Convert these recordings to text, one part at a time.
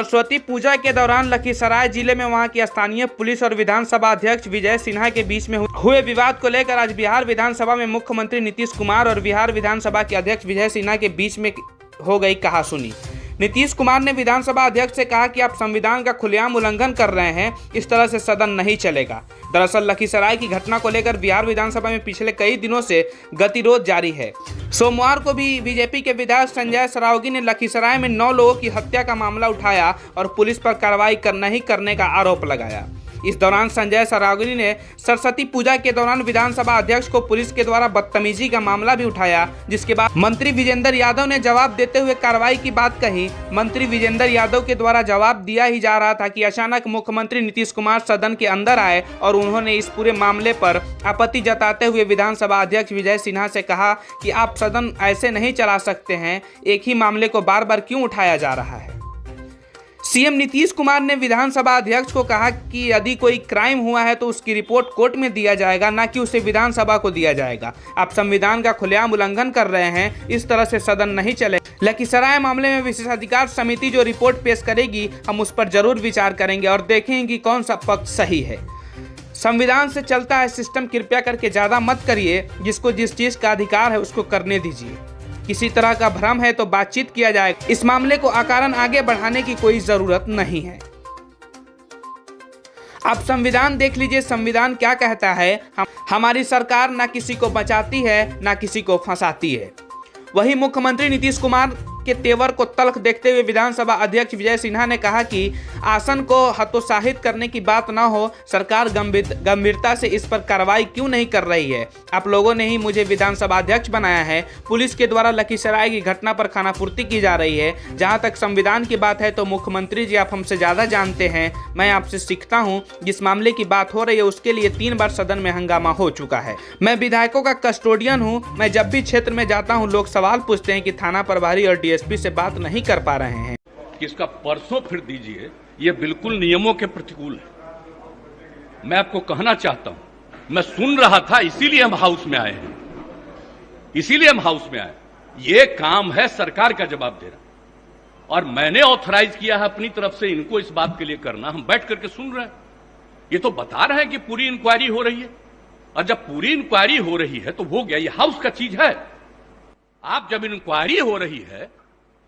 सरस्वती पूजा के दौरान लखीसराय जिले में वहां की स्थानीय पुलिस और विधानसभा अध्यक्ष विजय सिन्हा के बीच में हुए विवाद को लेकर आज बिहार विधानसभा में मुख्यमंत्री नीतीश कुमार और बिहार विधानसभा के अध्यक्ष विजय सिन्हा के बीच में हो गई कहासुनी। नीतीश कुमार ने विधानसभा अध्यक्ष से कहा कि आप संविधान का खुलेआम उल्लंघन कर रहे हैं, इस तरह से सदन नहीं चलेगा। दरअसल लखीसराय की घटना को लेकर बिहार विधानसभा में पिछले कई दिनों से गतिरोध जारी है। सोमवार को भी बीजेपी के विधायक संजय सरावगी ने लखीसराय में 9 लोगों की हत्या का मामला उठाया और पुलिस पर कार्रवाई नहीं करने का आरोप लगाया। इस दौरान संजय सरावगी ने सरस्वती पूजा के दौरान विधानसभा अध्यक्ष को पुलिस के द्वारा बदतमीजी का मामला भी उठाया, जिसके बाद मंत्री विजेंद्र यादव ने जवाब देते हुए कार्रवाई की बात कही। मंत्री विजेंद्र यादव के द्वारा जवाब दिया ही जा रहा था कि अचानक मुख्यमंत्री नीतीश कुमार सदन के अंदर आए और उन्होंने इस पूरे मामले पर आपत्ति जताते हुए विधानसभा अध्यक्ष विजय सिन्हा से कहा कि आप सदन ऐसे नहीं चला सकते हैं, एक ही मामले को बार बार क्यों उठाया जा रहा है। सीएम नीतीश कुमार ने विधानसभा अध्यक्ष को कहा कि यदि कोई क्राइम हुआ है तो उसकी रिपोर्ट कोर्ट में दिया जाएगा, ना कि उसे विधानसभा को दिया जाएगा। आप संविधान का खुलेआम उल्लंघन कर रहे हैं, इस तरह से सदन नहीं चले। लखीसराय मामले में विशेषाधिकार समिति जो रिपोर्ट पेश करेगी, हम उस पर जरूर विचार करेंगे और देखेंगे कि कौन सा पक्ष सही है। संविधान से चलता है सिस्टम, कृपया करके ज़्यादा मत करिए, जिसको जिस चीज़ का अधिकार है उसको करने दीजिए। किसी तरह का भ्रम है तो बातचीत किया जाए, इस मामले को अकारण आगे बढ़ाने की कोई जरूरत नहीं है। आप संविधान देख लीजिए, संविधान क्या कहता है। हमारी सरकार ना किसी को बचाती है ना किसी को फंसाती है। वही मुख्यमंत्री नीतीश कुमार के तेवर को तल्ख देखते हुए विधानसभा अध्यक्ष विजय सिन्हा ने कहा कि आसन को हतोत्साहित करने की बात ना हो, सरकार गंभीरता से इस पर कार्रवाई क्यों नहीं कर रही है। आप लोगों ने ही मुझे विधानसभा अध्यक्ष बनाया है। पुलिस के द्वारा लखीसराय की घटना पर खानापूर्ति की जा रही है। जहां तक संविधान की बात है तो मुख्यमंत्री जी आप हमसे ज़्यादा जानते हैं, मैं आपसे सीखता हूँ। जिस मामले की बात हो रही है उसके लिए 3 बार सदन में हंगामा हो चुका है। मैं विधायकों का कस्टोडियन हूँ। मैं जब भी क्षेत्र में जाता हूँ लोग सवाल पूछते हैं कि थाना प्रभारी और डीएसपी से बात नहीं कर पा रहे हैं। इसका परसों फिर दीजिए, ये बिल्कुल नियमों के प्रतिकूल है। मैं आपको कहना चाहता हूं, मैं सुन रहा था, इसीलिए हम हाउस में आए हैं, इसीलिए हम हाउस में आए। ये काम है सरकार का जवाब देना और मैंने ऑथराइज किया है अपनी तरफ से इनको इस बात के लिए करना। हम बैठ करके सुन रहे हैं, ये तो बता रहे हैं कि पूरी इंक्वायरी हो रही है और जब पूरी इंक्वायरी हो रही है तो हो गया, ये हाउस का चीज है। आप जब इंक्वायरी हो रही है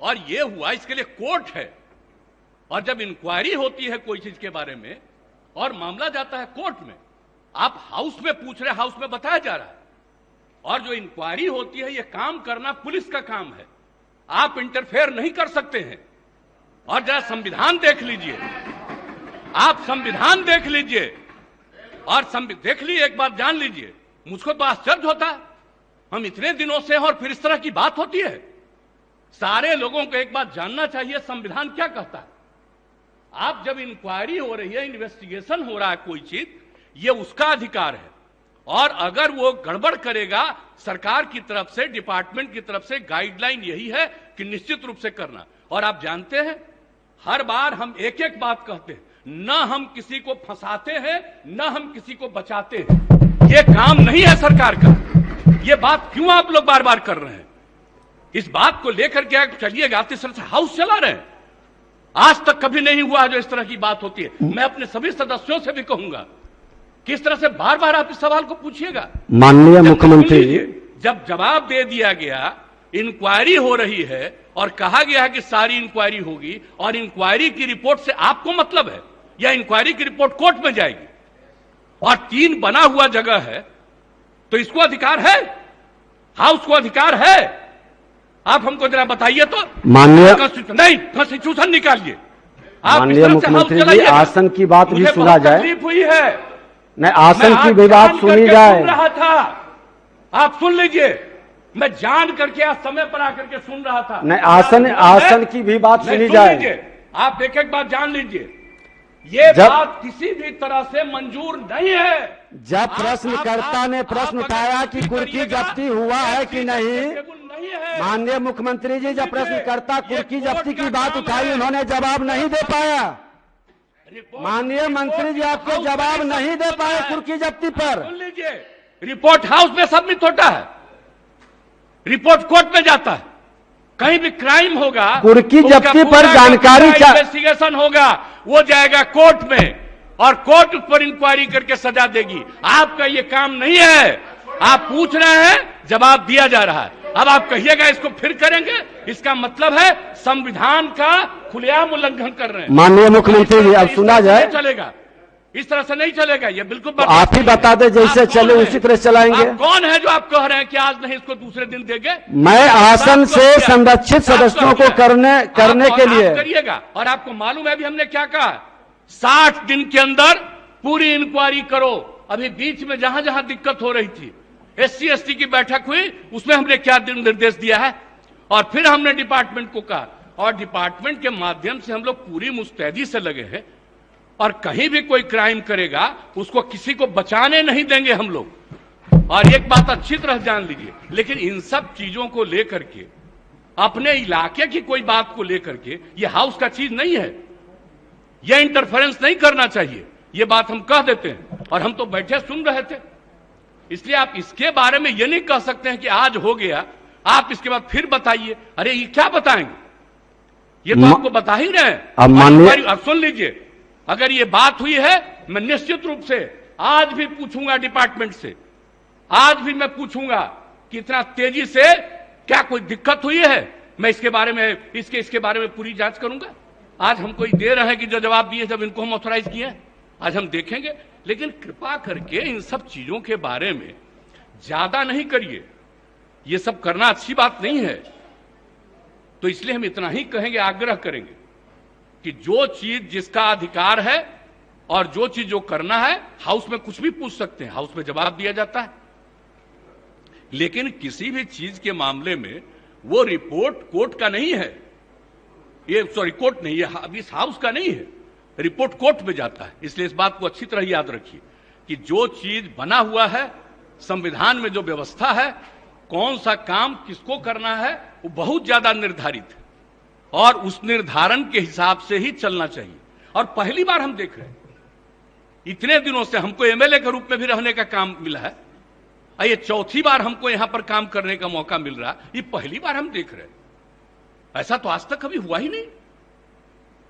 और ये हुआ, इसके लिए कोर्ट है और जब इंक्वायरी होती है कोई चीज के बारे में और मामला जाता है कोर्ट में, आप हाउस में पूछ रहे, हाउस में बताया जा रहा है। और जो इंक्वायरी होती है, ये काम करना पुलिस का काम है, आप इंटरफेयर नहीं कर सकते हैं। और जरा संविधान देख लीजिए, आप संविधान देख लीजिए और देख लीजिए, एक बात जान लीजिए। मुझको तो आश्चर्य होता है, हम इतने दिनों से और फिर इस तरह की बात होती है। सारे लोगों को एक बात जानना चाहिए, संविधान क्या कहता है। आप जब इंक्वायरी हो रही है, इन्वेस्टिगेशन हो रहा है कोई चीज, ये उसका अधिकार है और अगर वो गड़बड़ करेगा, सरकार की तरफ से, डिपार्टमेंट की तरफ से गाइडलाइन यही है कि निश्चित रूप से करना। और आप जानते हैं, हर बार हम एक एक बात कहते हैं, न हम किसी को फंसाते हैं न हम किसी को बचाते हैं। ये काम नहीं है सरकार का। ये बात क्यों आप लोग बार बार कर रहे हैं? इस बात को लेकर के चलिएगा, इस तरह से हाउस चला रहे हैं। आज तक कभी नहीं हुआ जो इस तरह की बात होती है। मैं अपने सभी सदस्यों से भी कहूंगा कि इस तरह से बार बार आप इस सवाल को पूछिएगा। माननीय मुख्यमंत्री, जब जवाब दे दिया गया, इंक्वायरी हो रही है और कहा गया है कि सारी इंक्वायरी होगी और इंक्वायरी की रिपोर्ट से आपको मतलब है या इंक्वायरी की रिपोर्ट कोर्ट में जाएगी और 3 बना हुआ जगह है, तो इसको अधिकार है, हाउस को अधिकार है। आप हमको जरा बताइए तो। माननीय नहीं, कॉन्स्टिट्यूशन निकालिए। माननीय मुख्यमंत्री जी, आसन की बात भी सुना जाए। तकलीफ हुई है, नहीं, आसन की भी बात सुनी जाए। सुन रहा था, आप सुन लीजिए। मैं जान करके आज समय पर आकर के सुन रहा था। नहीं, आसन की भी बात सुनी जाए। आप एक एक बात जान लीजिए। ये बात किसी भी तरह से मंजूर नहीं है। जब प्रश्नकर्ता ने प्रश्न उठाया कि कुर्की जब्ती हुआ है कि नहीं, माननीय मुख्यमंत्री जी, जब प्रश्नकर्ता कुर्की जब्ती की बात उठाई, उन्होंने जवाब नहीं दे पाया। माननीय मंत्री जी आपको जवाब नहीं दे पाए कुर्की जब्ती पर। सुन लीजिए, रिपोर्ट हाउस में सबमिट होता है, रिपोर्ट कोर्ट में जाता है कहीं भी क्राइम होगा, कुर्की जब्ती पर जानकारी इन्वेस्टिगेशन होगा, वो जाएगा कोर्ट में और कोर्ट उस पर इंक्वायरी करके सजा देगी। आपका ये काम नहीं है। आप पूछ रहे हैं, जवाब दिया जा रहा है। अब आप कहिएगा इसको फिर करेंगे, इसका मतलब है संविधान का खुलेआम उल्लंघन कर रहे हैं। माननीय मुख्यमंत्री जी, अब सुना जाए, चलेगा इस तरह से नहीं चलेगा, ये बिल्कुल तो आप ही बता दें, जैसे चले उसी तरह चलाएंगे। आप कौन है जो आप कह रहे हैं कि आज नहीं इसको दूसरे दिन देंगे? मैं आसन से संरक्षित सदस्यों को करने के लिए करिएगा। और आपको मालूम है अभी हमने क्या कहा, 60 दिन के अंदर पूरी इंक्वायरी करो। अभी बीच में जहां जहां दिक्कत हो रही थी, SC ST की बैठक हुई, उसमें हमने क्या निर्देश दिया है, और फिर हमने डिपार्टमेंट को कहा, और डिपार्टमेंट के माध्यम से हम लोग पूरी मुस्तैदी से लगे हैं, और कहीं भी कोई क्राइम करेगा उसको किसी को बचाने नहीं देंगे हम लोग। और एक बात अच्छी तरह जान लीजिए, लेकिन इन सब चीजों को लेकर के, अपने इलाके की कोई बात को लेकर के, ये हाउस का चीज नहीं है, ये इंटरफेरेंस नहीं करना चाहिए, ये बात हम कह देते हैं। और हम तो बैठे सुन रहे थे, इसलिए आप इसके बारे में ये नहीं कह सकते हैं कि आज हो गया, आप इसके बाद फिर बताइए। अरे ये क्या बताएंगे, ये तो आपको बता ही रहे हैं। अब सुन लीजिए, अगर ये बात हुई है, मैं निश्चित रूप से आज भी पूछूंगा डिपार्टमेंट से, आज भी मैं पूछूंगा कि इतना तेजी से क्या कोई दिक्कत हुई है। मैं इसके बारे में इसके बारे में पूरी जांच करूंगा। आज हमको दे रहे हैं कि जो जवाब दिए जब इनको हम ऑथराइज किए, आज हम देखेंगे। लेकिन कृपा करके इन सब चीजों के बारे में ज्यादा नहीं करिए, ये सब करना अच्छी बात नहीं है। तो इसलिए हम इतना ही कहेंगे, आग्रह करेंगे कि जो चीज जिसका अधिकार है और जो चीज जो करना है, हाउस में कुछ भी पूछ सकते हैं, हाउस में जवाब दिया जाता है। लेकिन किसी भी चीज के मामले में वो रिपोर्ट कोर्ट का नहीं है, ये सॉरी कोर्ट नहीं है, इस हाउस का नहीं है, रिपोर्ट कोर्ट में जाता है। इसलिए इस बात को अच्छी तरह याद रखिए कि जो चीज बना हुआ है, संविधान में जो व्यवस्था है, कौन सा काम किसको करना है, वो बहुत ज्यादा निर्धारित है, और उस निर्धारण के हिसाब से ही चलना चाहिए। और पहली बार हम देख रहे हैं, इतने दिनों से हमको MLA के रूप में भी रहने का काम मिला है, और ये चौथी बार हमको यहां पर काम करने का मौका मिल रहा है, ये पहली बार हम देख रहे हैं। ऐसा तो आज तक कभी हुआ ही नहीं,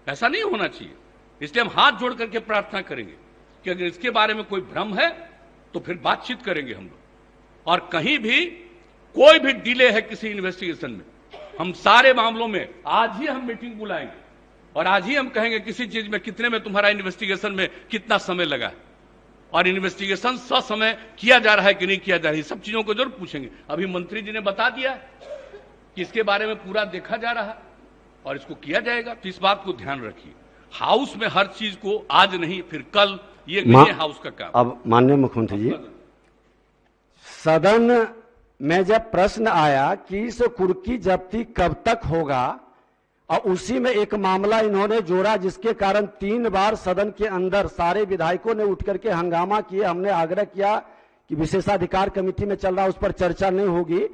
ऐसा नहीं होना चाहिए। इसलिए हम हाथ जोड़ करके प्रार्थना करेंगे कि अगर इसके बारे में कोई भ्रम है तो फिर बातचीत करेंगे हम लोग। और कहीं भी कोई भी डिले है किसी इन्वेस्टिगेशन में, हम सारे मामलों में आज ही हम मीटिंग बुलाएंगे और आज ही हम कहेंगे किसी चीज में कितने में तुम्हारा इन्वेस्टिगेशन में कितना समय लगा है, और इन्वेस्टिगेशन ससमय किया जा रहा है कि नहीं किया जा रहा है, सब चीजों को जरूर पूछेंगे। अभी मंत्री जी ने बता दिया कि इसके बारे में पूरा देखा जा रहा है और इसको किया जाएगा। तो इस बात को ध्यान रखिए, हाउस में हर चीज को आज नहीं फिर कल, ये नहीं है हाउस का काम। अब माननीय मुख्यमंत्री जी, सदन में जब प्रश्न आया कि इस कुर्की जब्ती कब तक होगा, और उसी में एक मामला इन्होंने जोड़ा जिसके कारण 3 बार सदन के अंदर सारे विधायकों ने उठ करके हंगामा किए। हमने आग्रह किया कि विशेषाधिकार कमेटी में चल रहा, उस पर चर्चा नहीं होगी।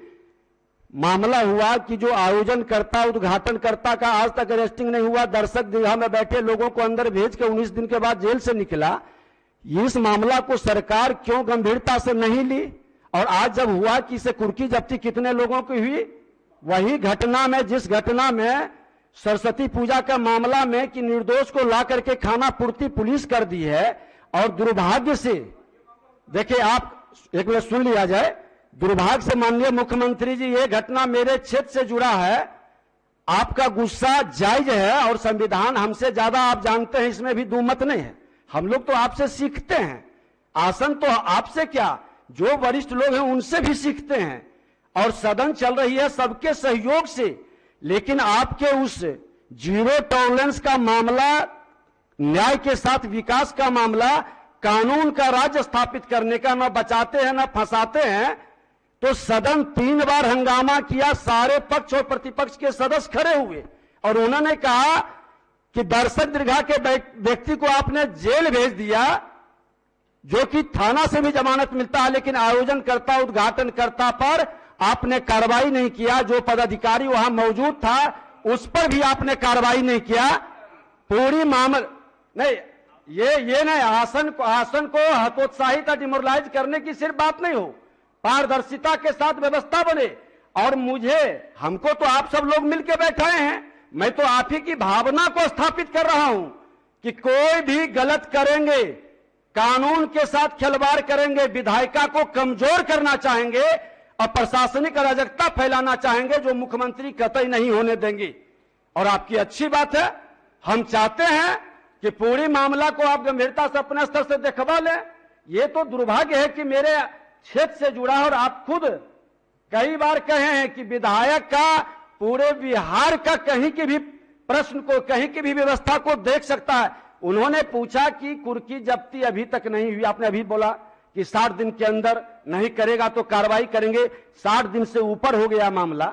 मामला हुआ कि जो आयोजनकर्ता उद्घाटनकर्ता का आज तक अरेस्टिंग नहीं हुआ, दर्शक दीर्घा में बैठे लोगों को अंदर भेज के 19 दिन के बाद जेल से निकला। इस मामला को सरकार क्यों गंभीरता से नहीं ली, और आज जब हुआ कि इसे कुर्की जब्ती कितने लोगों की हुई, वही घटना में, जिस घटना में सरस्वती पूजा का मामला में कि निर्दोष को ला करके खाना पूर्ति पुलिस कर दी है। और दुर्भाग्य से देखिए, आप एक मिनट सुन लिया जाए, दुर्भाग्य से माननीय मुख्यमंत्री जी, ये घटना मेरे क्षेत्र से जुड़ा है। आपका गुस्सा जायज है और संविधान हमसे ज्यादा आप जानते हैं, इसमें भी दुमत नहीं है। हम लोग तो आपसे सीखते हैं, आसन तो आपसे क्या, जो वरिष्ठ लोग हैं उनसे भी सीखते हैं। और सदन चल रही है सबके सहयोग से, लेकिन आपके उस जीरो टॉलरेंस का मामला, न्याय के साथ विकास का मामला, कानून का राज्य स्थापित करने का, न बचाते हैं न फंसाते हैं। तो सदन 3 बार हंगामा किया, सारे पक्ष और प्रतिपक्ष के सदस्य खड़े हुए और उन्होंने कहा कि दर्शक दीर्घा के व्यक्ति को आपने जेल भेज दिया, जो कि थाना से भी जमानत मिलता है, लेकिन आयोजनकर्ता उद्घाटनकर्ता पर आपने कार्रवाई नहीं किया। जो पदाधिकारी वहां मौजूद था उस पर भी आपने कार्रवाई नहीं किया। पूरी मामला नहीं, ये नहीं, आसन को हतोत्साहित डिमोरलाइज करने की सिर्फ बात नहीं हो, पारदर्शिता के साथ व्यवस्था बने। और मुझे, हमको तो आप सब लोग मिलकर बैठाए हैं, मैं तो आप ही की भावना को स्थापित कर रहा हूं कि कोई भी गलत करेंगे, कानून के साथ खिलवाड़ करेंगे, विधायिका को कमजोर करना चाहेंगे और प्रशासनिक अराजकता फैलाना चाहेंगे, जो मुख्यमंत्री कतई नहीं होने देंगे। और आपकी अच्छी बात है, हम चाहते हैं कि पूरी मामला को आप गंभीरता से अपने स्तर से देखवा लें। ये तो दुर्भाग्य है कि मेरे क्षेत्र से जुड़ा है और आप खुद कई बार कहे हैं कि विधायक का पूरे बिहार का कहीं की भी प्रश्न को, कहीं की भी व्यवस्था को देख सकता है। उन्होंने पूछा कि कुर्की जब्ती अभी तक नहीं हुई, आपने अभी बोला कि 60 दिन के अंदर नहीं करेगा तो कार्रवाई करेंगे। 60 दिन से ऊपर हो गया मामला,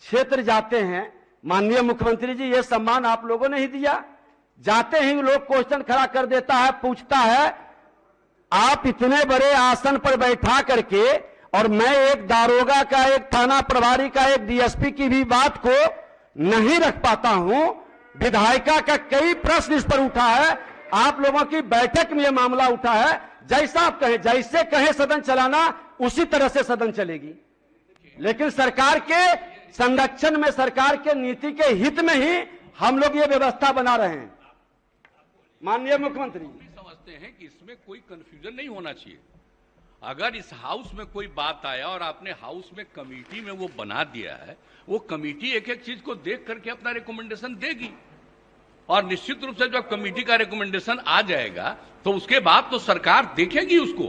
क्षेत्र जाते हैं, माननीय मुख्यमंत्री जी ये सम्मान आप लोगों ने ही दिया। जाते ही लोग क्वेश्चन खड़ा कर देता है, पूछता है आप इतने बड़े आसन पर बैठा करके, और मैं एक दारोगा का, एक थाना प्रभारी का, एक डीएसपी की भी बात को नहीं रख पाता हूं। विधायिका का कई प्रश्न इस पर उठा है, आप लोगों की बैठक में यह मामला उठा है। जैसा आप कहें, जैसे कहें सदन चलाना, उसी तरह से सदन चलेगी। लेकिन सरकार के संरक्षण में, सरकार के नीति के हित में ही हम लोग ये व्यवस्था बना रहे हैं। माननीय मुख्यमंत्री समझते हैं कि इसमें कोई कंफ्यूजन नहीं होना चाहिए। अगर इस हाउस में कोई बात आया और आपने हाउस में कमेटी में वो बना दिया है, वो कमेटी एक एक चीज को देख करके अपना रिकमेंडेशन देगी, और निश्चित रूप से जब कमेटी का रिकमेंडेशन आ जाएगा तो उसके बाद तो सरकार देखेगी उसको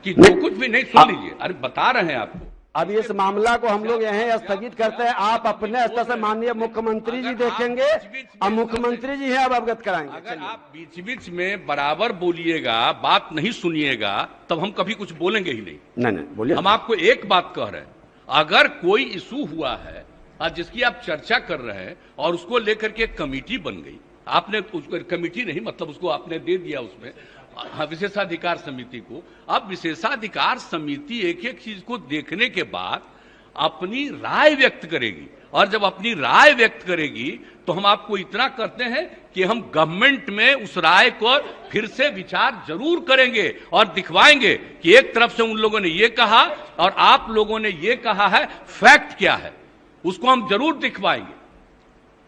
कि जो कुछ भी नहीं। सुन लीजिए, अरे बता रहे हैं आपको। अब इस मामला को हम लोग यहीं स्थगित करते हैं। आप अपने स्तर से माननीय मुख्यमंत्री जी देखेंगे और मुख्यमंत्री जी हैं अब अवगत कराएंगे। अगर आप बीच बीच में बराबर बोलिएगा, बात नहीं सुनिएगा, तब हम कभी कुछ बोलेंगे ही नहीं। नहीं बोलिए। हम आपको एक बात कह रहे हैं, अगर कोई इशू हुआ है और जिसकी आप चर्चा कर रहे हैं और उसको लेकर के कमेटी बन गई, आपने कमेटी नहीं, मतलब उसको आपने दे दिया उसमें विशेषाधिकार समिति को। अब विशेषाधिकार समिति एक एक चीज को देखने के बाद अपनी राय व्यक्त करेगी, और जब अपनी राय व्यक्त करेगी तो हम आपको इतना करते हैं कि हम गवर्नमेंट में उस राय को फिर से विचार जरूर करेंगे और दिखवाएंगे कि एक तरफ से उन लोगों ने ये कहा और आप लोगों ने ये कहा है, फैक्ट क्या है, उसको हम जरूर दिखवाएंगे।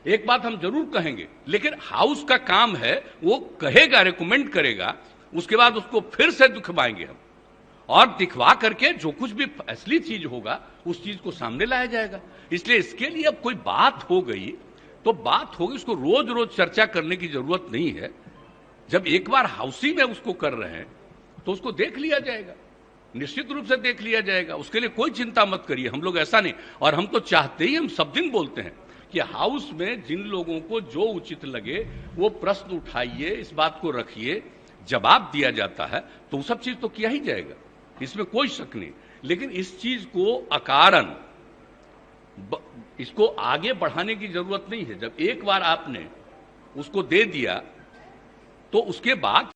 एक बात हम जरूर कहेंगे, लेकिन हाउस का काम है, वो कहेगा, रिकमेंड करेगा, उसके बाद उसको फिर से दिखवाएंगे हम, और दिखवा करके जो कुछ भी असली चीज होगा उस चीज को सामने लाया जाएगा। इसलिए इसके लिए अब कोई बात हो गई तो बात होगी, उसको रोज रोज चर्चा करने की जरूरत नहीं है। जब एक बार हाउसी में उसको कर रहे हैं तो उसको देख लिया जाएगा, निश्चित रूप से देख लिया जाएगा। उसके लिए कोई चिंता मत करिए, हम लोग ऐसा नहीं। और हम तो चाहते ही, हम सब दिन बोलते हैं कि हाउस में जिन लोगों को जो उचित लगे वो प्रश्न उठाइए, इस बात को रखिए, जवाब दिया जाता है तो वो सब चीज तो किया ही जाएगा, इसमें कोई शक नहीं। लेकिन इस चीज को अकारण इसको आगे बढ़ाने की जरूरत नहीं है। जब एक बार आपने उसको दे दिया तो उसके बाद